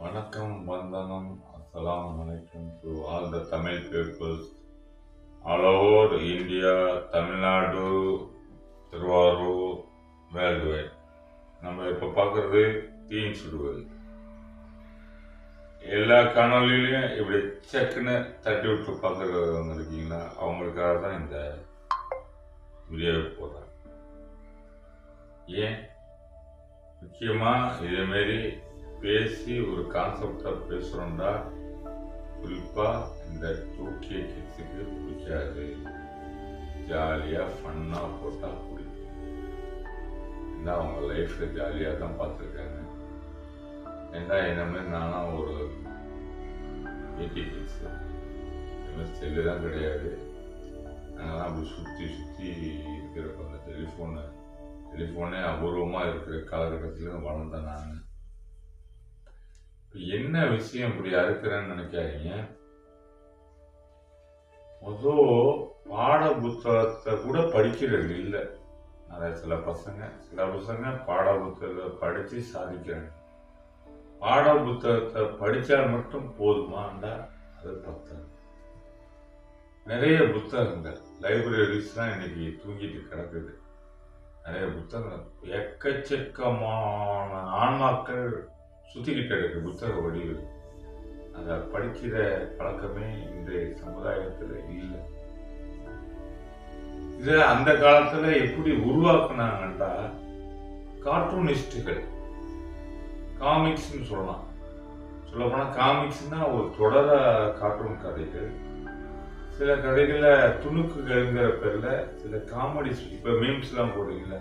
Vanakkam, Vandanam, Assalamu alaikum to all the Tamil peoples all over India, Tamil Nadu, Thiruvarur, வேர்ல்டுவைட். நம்ம இப்போ பார்க்குறது தீன் சுடுவது. எல்லா காணொலியிலையும் இப்படி செக்குன்னு தட்டி விட்டு பார்க்குறவங்க இருக்கீங்களா, அவங்களுக்காக தான் இந்த வீடியோவை போடுறேன். ஏன் முக்கியமாக இதேமாரி பேசி ஒரு கான்செப்டை பேசுகிறோம்டா குறிப்பாக இந்த 2K கிட்ஸுக்கு பிடிக்காது. ஜாலியாக ஃபன்னாக போட்டால் பிடிக்கும். ஏன்னா அவங்க லைஃப்பில் ஜாலியாக தான் பார்த்துருக்காங்க. ஏன்னா என்ன மாதிரி நானும் ஒரு 80 கிட்ஸு செல்லு தான் கிடையாது. நாங்கள்லாம் அப்படி சுற்றி இருக்கிறப்ப அந்த டெலிஃபோனே அபூர்வமாக இருக்கிற காலகட்டத்தில் வளர்ந்தேன் நான். இப்போ என்ன விஷயம் இப்படி அறுக்கிறேன்னு நினைக்காதீங்க. பாட புத்தகத்தை கூட படிக்கிறது இல்லை. நிறைய சில பசங்க பாட புத்தகத்தை படித்து சாதிக்கிறாங்க. பாட புத்தகத்தை படித்தால் மட்டும் போதுமாண்டா அது பத்தாது. நிறைய புத்தகங்கள் லைப்ரரிஸ்லாம் இன்னைக்கு தூங்கிட்டு கிடக்குது. நிறைய புத்தகங்கள் எக்கச்சக்கமான ஆன்மாக்கள் சுத்திக்கிட்டு இருக்கு புத்தக வடிவில். அதை படிக்கிற பழக்கமே இன்றைய சமுதாயத்தில் இல்லை. இதை அந்த காலத்துல எப்படி உருவாக்குனாங்கன்றா கார்ட்டூனிஸ்டுகள், காமிக்ஸ்ன்னு சொல்லலாம். சொல்லப்போனா காமிக்ஸ்னா ஒரு தொடர கார்ட்டூன் கதைகள். சில கதைகளை துணுக்குகள்ங்கிற பேர்ல சில காமெடி, இப்ப மீம்ஸ்லாம் போடுவீங்கள,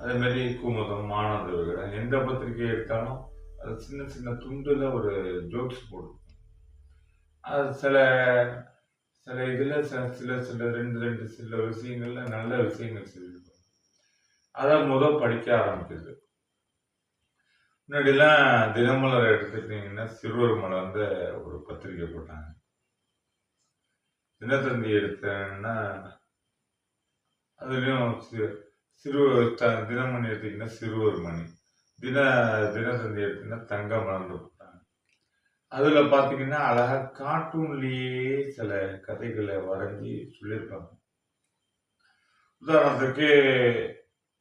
அதே மாதிரி குமுதம், மானந்த விகடன், எந்த பத்திரிகை எடுத்தாலும் அது சின்ன சின்ன துண்டுல ஒரு ஜோக்ஸ் போடும். அது சில இதுல சில ரெண்டு சில விஷயங்கள்ல நல்ல விஷயங்கள் சொல்லியிருப்பாங்க. அதை படிக்க ஆரம்பிக்கிறது. முன்னாடிலாம் தினமலர் எடுத்துக்கிட்டீங்கன்னா சிறுவர் மலர்ந்த ஒரு பத்திரிகை போட்டாங்க. தினத்தந்தி எடுத்தேன்னா அதுலயும் தினமணி எடுத்தீங்கன்னா சிறுவர் மணி, தினத்தந்தி எடுத்தீங்கன்னா தங்க மலர்ந்து போட்டாங்க. அதுல பாத்தீங்கன்னா அழகா கார்ட்டூன்லயே சில கதைகளை வரைஞ்சி சொல்லியிருப்பாங்க. உதாரணத்துக்கு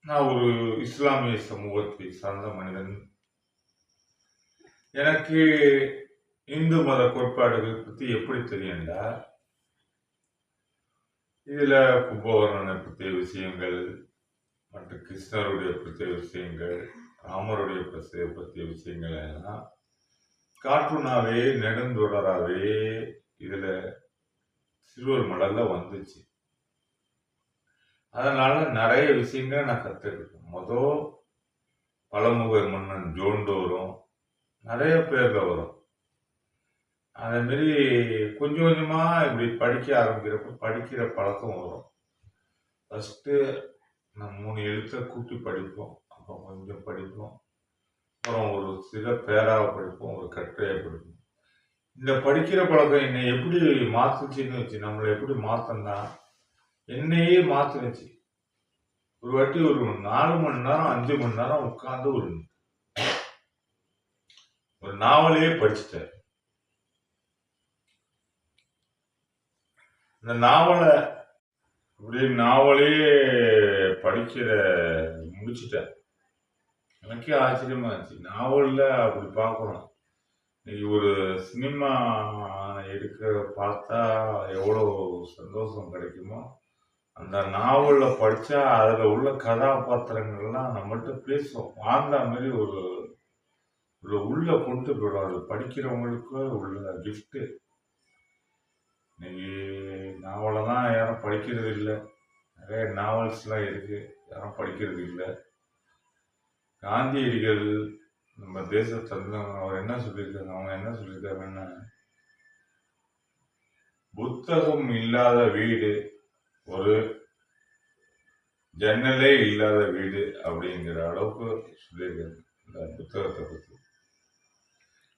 நான் ஒரு இஸ்லாமிய சமூகத்தை சார்ந்த மனிதன். எனக்கு இந்து மத கோட்பாடுகள் பத்தி எப்படி தெரியும்டா, இதுல கும்பகர்ணனை பற்றிய விஷயங்கள், மற்றும் கிருஷ்ணருடைய பற்றிய விஷயங்கள், ராமருடைய பற்றிய விஷயங்கள் எல்லாம் கார்ட்டூனாவே நெடுந்தொடராவே இதுல சிறுவர் மலர்ல வந்துச்சு. அதனால நிறைய விஷயங்கள் நான் கத்துக்கிட்டேன். பழமுக மன்னன் ஜோண்டோரும் நிறைய பேர்ல வரும். அதே மாதிரி கொஞ்சம் கொஞ்சமா இப்படி படிக்க ஆரம்பிக்கிறப்ப படிக்கிற பழக்கம் வரும். ஃபர்ஸ்ட் நம்ம 3 எழுத்தை கூட்டி படிப்போம், அப்புறம் கொஞ்சம் படிப்போம், அப்புறம் ஒரு சில பேராவை படிப்போம், ஒரு கட்டுரையை படிப்போம். இந்த படிக்கிற பழக்கம் என்னை எப்படி மாத்துச்சுன்னு வச்சு, நம்மளை எப்படி மாத்தனா என்னையே மாத்துனுச்சு. ஒரு வாட்டி ஒரு 4 மணி நேரம் 5 மணி நேரம் உட்கார்ந்து ஒரு நாவலையே படிச்சுட்டேன். இந்த நாவலையே முடிச்சுட்டேன். எனக்கே ஆச்சரியமா இருந்துச்சு. நாவல்ல அப்படி பார்க்கணும். இன்னைக்கு ஒரு சினிமா பார்த்தா எவ்வளோ சந்தோஷம் கிடைக்குமோ, அந்த நாவல்ல படிச்சா அதுல உள்ள கதாபாத்திரங்கள்லாம் நம்மள்ட்ட பேசும். வாழ்ந்த மாதிரி ஒரு உள்ள கொண்டு போயிடும். அது படிக்கிறவங்களுக்கு உள்ள கிஃப்ட். இன்னைக்கு நாவலை தான் யாரும் படிக்கிறது இல்லை. நிறைய நாவல்ஸ்லாம் இருக்கு, யாரும் படிக்கிறது இல்லை. காந்தியடிகள் நம்ம தேசத்தை அவர் என்ன சொல்லியிருக்காங்க, அவங்க என்ன சொல்லியிருக்காங்கன்னா, புத்தகம் இல்லாத வீடு ஒரு ஜன்னலே இல்லாத வீடு அப்படிங்கிற அளவுக்கு சொல்லியிருக்காங்க இந்த புத்தகத்தை பற்றி.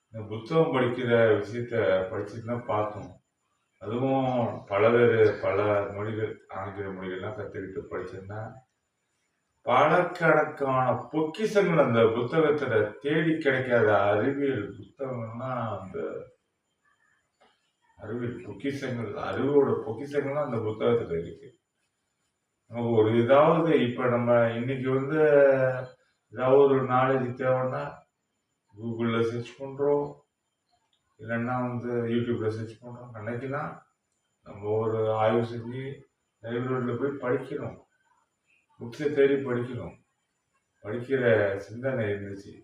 இந்த புத்தகம் படிக்கிற விஷயத்த படிச்சுட்டுனா பார்த்தோம். அதுவும் பல மொழிகள், ஆங்கில மொழிகள்லாம் கற்றுக்கிட்டு படிச்சோம்னா பலக்கணக்கான பொக்கிஷங்கள் அந்த புத்தகத்துல தேடி கிடைக்காத அறிவியல் புத்தகங்கள்னா அந்த அறிவியல் பொக்கிஷங்கள், அறிவோட பொக்கிஷங்கள்லாம் அந்த புத்தகத்துல இருக்கு. நமக்கு ஒரு ஏதாவது இப்ப நம்ம இன்னைக்கு ஏதாவது ஒரு நாலேஜ் தேவைன்னா கூகுள்ல சர்ச் பண்றோம், இல்லைன்னா யூடியூப்ல சர்ச் பண்றோம். அன்னைக்குதான் நம்ம ஒரு ஆய்வு செஞ்சு லைப்ரரியில போய் படிக்கணும், புக்ஸை தேடி படிக்கணும், படிக்கிற சிந்தனை இருந்துச்சு.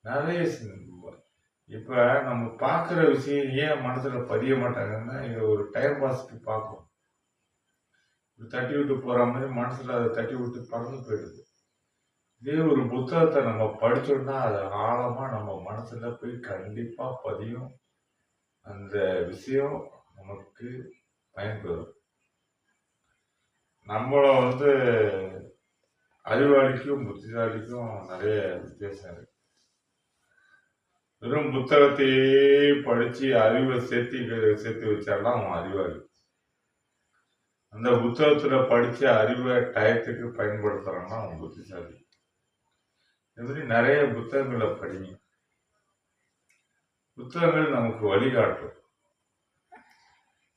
நிறைய இப்ப நம்ம பார்க்குற விஷயம் ஏன் மனசுல பதிய மாட்டாங்கன்னா, இதை ஒரு டைம் பாஸ்க்கு பார்க்கும், தட்டி விட்டு போற மாதிரி மனசுல அதை தட்டி விட்டு பறந்து போயிடுது. இதே ஒரு புத்தகத்தை நம்ம படிச்சோம்னா அது ஆழமா நம்ம மனசுல போய் கண்டிப்பா பதியும். அந்த விஷயம் நமக்கு பயன்பெறும். நம்மள அறிவாளிக்கும் புத்திசாலிக்கும் நிறைய வித்தியாசம் இருக்கு. வெறும் புத்தகத்தையே படிச்சு அறிவை சேர்த்து வச்சாலாம் அவன் அறிவாளி. அந்த புத்தகத்துல படிச்ச அறிவை டயத்துக்கு பயன்படுத்துறான்னா அவன் புத்திசாலி. இது மாதிரி நிறைய புத்தகங்களை படிங்க. புத்தகங்கள் நமக்கு வழிகாட்டும்.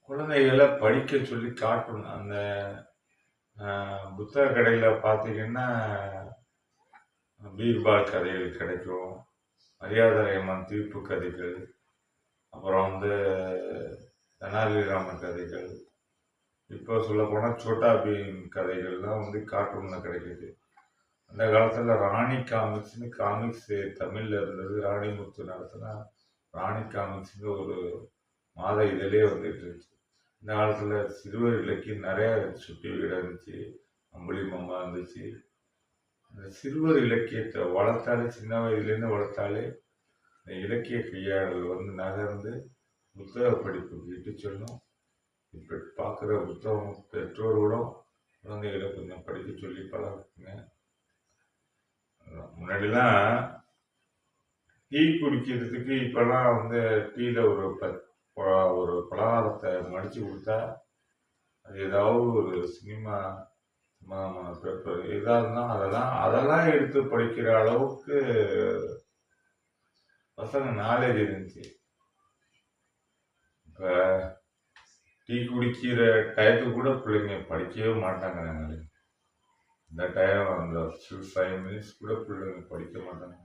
குழந்தைகளை படிக்க சொல்லி காட்டணும். அந்த புத்தக கடையில பார்த்தீங்கன்னா பீர்பால் கதைகள் கிடைக்கும், மரியாதையம்மன் தீர்ப்பு கதைகள், அப்புறம் தெனாலிராமன் கதைகள், இப்போ சொல்ல போனால் சோட்டா பீம் கதைகள்லாம் கார்ட்டூன்ல கிடைக்குது. அந்த காலத்தில் ராணி காமிக்ஸ்னு காமிக்ஸ் தமிழில் இருந்தது. ராணிமுத்து நடத்தினா ராணி காமிக்ஸ்னு ஒரு மாத இதழே வந்துட்டு இருந்துச்சு. இந்த காலத்தில் சிறுவர் இலக்கியம் நிறையா சுட்டி வீடு இருந்துச்சு, அம்புலி மாமா இருந்துச்சு. அந்த சிறுவர் இலக்கியத்தை வளர்த்தாலே, சின்ன வயதுலேருந்து வளர்த்தாலே இந்த இலக்கிய கையாடல் நகர்ந்து புத்தக படிப்புக்கு இட்டு சொல்லும். இப்போ பார்க்குற புத்தகம் பெற்றோர்களும் குழந்தைகளை கொஞ்சம் படிக்க சொல்லி பழகுங்க. முன்னாடிலாம் டீ குடிக்கிறதுக்கு இப்பெல்லாம் டீல ஒரு பலகாரத்தை மடிச்சு கொடுத்தா அது ஏதாவது ஒரு சினிமா பேப்பர் எதா இருந்தால் அதெல்லாம் எடுத்து படிக்கிற அளவுக்கு பசங்க நாலேஜ் இருந்துச்சு. இப்போ டீ குடிக்கிற டயத்துக்கு கூட பிள்ளைங்க படிக்கவே மாட்டாங்க. நாங்கள் இந்த டைம் அந்த 5 மினிட்ஸ் கூட பிள்ளைங்க படிக்க மாட்டாங்க.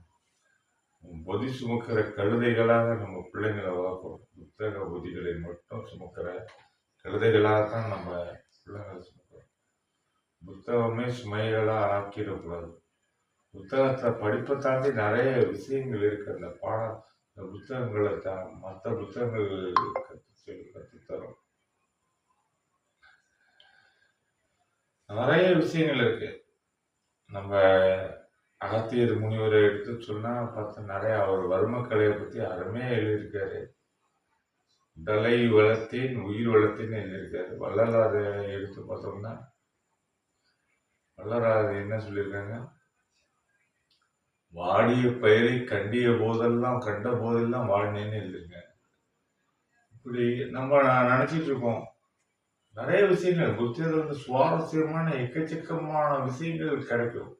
பொதி சுமக்கிற கழுதைகளாக நம்ம பிள்ளைங்களை வளர்க்கணும். புத்தக பொதிகளை மட்டும் சுமக்கிற கழுதைகளாக தான் நம்ம பிள்ளைங்களை சுமக்கிறோம். புத்தகமே சுமைகளாக ஆக்கிடக்கூடாது. புத்தகத்தை படிப்பை தாண்டி நிறைய விஷயங்கள் இருக்கு. அந்த இந்த புத்தகங்களை மற்ற புத்தகங்கள் கற்றுத்தரும். நிறைய விஷயங்கள் இருக்கு. நம்ம அகத்தியர் முனிவரை எடுத்து சொன்னா பார்த்தா நிறைய அவர் வர்மக்கலையை பத்தி அருமையா எழுதியிருக்காரு. உடலை வளர்த்தேன் உயிர் வளர்த்தேன்னு எழுதியிருக்காரு. வள்ளலாரை எடுத்து பார்த்தோம்னா வள்ளலார் என்ன சொல்லியிருக்காங்க, வாடிய பயிரை கண்டிய போதெல்லாம் கண்ட போதெல்லாம் வாடினேன்னு எழுதியிருக்காங்க. இப்படி நம்ம நினைச்சிட்டு இருக்கோம் நிறைய விஷயங்கள் புத்தகத்தில் சுவாரஸ்யமான எக்கச்சக்கமான விஷயங்கள் கிடைக்கும்.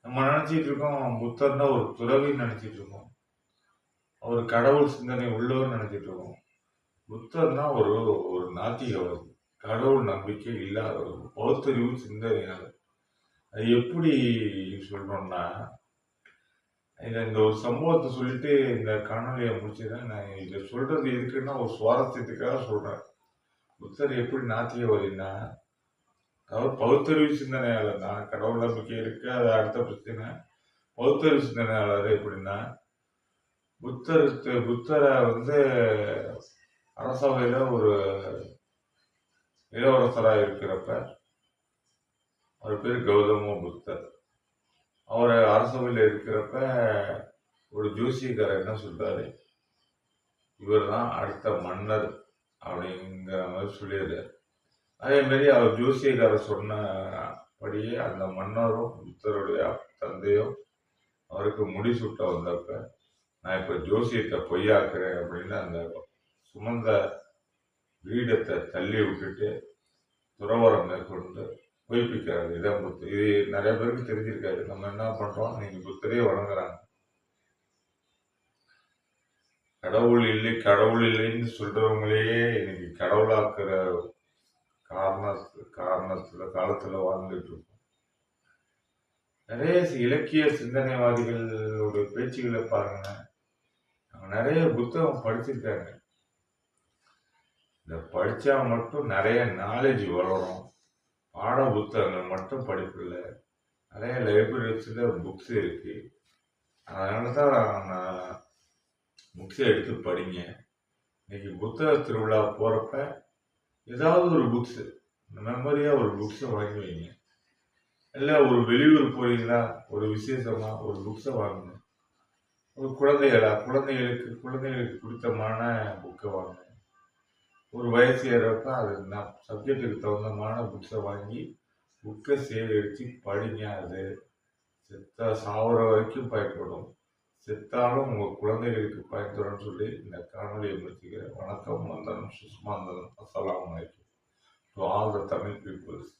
நம்ம நினைச்சிட்டு இருக்கோம் புத்தர்னா ஒரு துறவின்னு நினைச்சிட்டு இருக்கோம், அவர் கடவுள் சிந்தனை உள்ளவர் நினைச்சிட்டு இருக்கோம். புத்தர்னா ஒரு நாத்திகவாதி, கடவுள் நம்பிக்கை இல்லாதவர், பௌத்தறிவு சிந்தனையாளர். அது எப்படி சொல்றோம்னா, இந்த ஒரு சம்பவத்தை சொல்லிட்டு இந்த காணொலியை முடிச்சுதான். நான் இதை சொல்றது எதுக்குன்னா ஒரு சுவாரஸ்யத்துக்காக சொல்றேன். புத்தர் எப்படி நாத்திகவாதின்னா, அதாவது பௌத்தறிவு சிந்தனையாளர் தான். கடவுள் நம்பிக்கை இருக்கு, அது அடுத்த பிரச்சனை. பௌத்தறிவு சிந்தனையாளர் எப்படின்னா, புத்தரை அரசவையில ஒரு இளவரசராக இருக்கிறப்ப, அவர் பேர் கௌதம புத்தர். அவர் அரசவையில் இருக்கிறப்ப ஒரு ஜோசியக்காரர் என்ன சொல்றாரு, இவர் தான் அடுத்த மன்னர் அப்படிங்கிற மாதிரி சொல்லிடுறாரு. அதே மாதிரி அவர் ஜோசியக்காரர் சொன்னபடியே அந்த மன்னரும் புத்தருடைய தந்தையும் அவருக்கு முடிசூட்ட வந்தப்ப, நான் இப்ப ஜோசியத்தை பொய்யாக்குறேன் அப்படின்னு அந்த சுமந்த வீடத்தை தள்ளி விட்டுட்டு துறவரம் மேற்கொண்டு உயிர்ப்பிக்கிறார். இதான் புத்தர். இது நிறைய பேருக்கு தெரிஞ்சிருக்காது. நம்ம என்ன பண்றோம், இன்னைக்கு புத்தரையே வணங்குறாங்க. கடவுள் இல்லை கடவுள் இல்லைன்னு சொல்றவங்களையே இன்னைக்கு கடவுளாக்குற காலத்துல வாழ்ந்துட்டு இருக்கோம். நிறைய இலக்கிய சிந்தனைவாதிகளுடைய பேச்சுகளை பாருங்க. அவங்க நிறைய புத்தகம் படிச்சிருக்காங்க. இந்த படிச்சா மட்டும் நிறைய நாலேஜ் வளரும். பாட புத்தகங்கள் மட்டும் படிப்பில்லை, நிறைய லைப்ரரிஸ்ல புக்ஸ் இருக்கு. அதனால தான் நான் புக்ஸை எடுத்து படிங்க. இன்னைக்கு புத்தக திருவிழா போறப்ப ஏதாவது ஒரு புக்ஸ் மெமரியா ஒரு புக்ஸை வாங்கி வைங்க. இல்லை ஒரு வெளியூர் போறீங்களா, ஒரு விசேஷமா ஒரு புக்ஸை வாங்குங்க. ஒரு குழந்தைகளுக்கு பிடித்தமான புக்கை வாங்குங்க. ஒரு வயசு ஏறப்ப அது சப்ஜெக்டுக்கு தகுந்தமான புக்ஸை வாங்கி புக்கை சேகரித்து படிங்க. அது சாவர வரைக்கும் பயன்படும். செத்தாலும் உங்கள் குழந்தைகளுக்கு பயன்படும்னு சொல்லி இந்த காணொலியை முடிச்சுக்கிறேன். வணக்கம், வந்தனம், சுஷ்மாந்தனம், அஸ்ஸலாமு அலைக்கும் to all the Tamil peoples.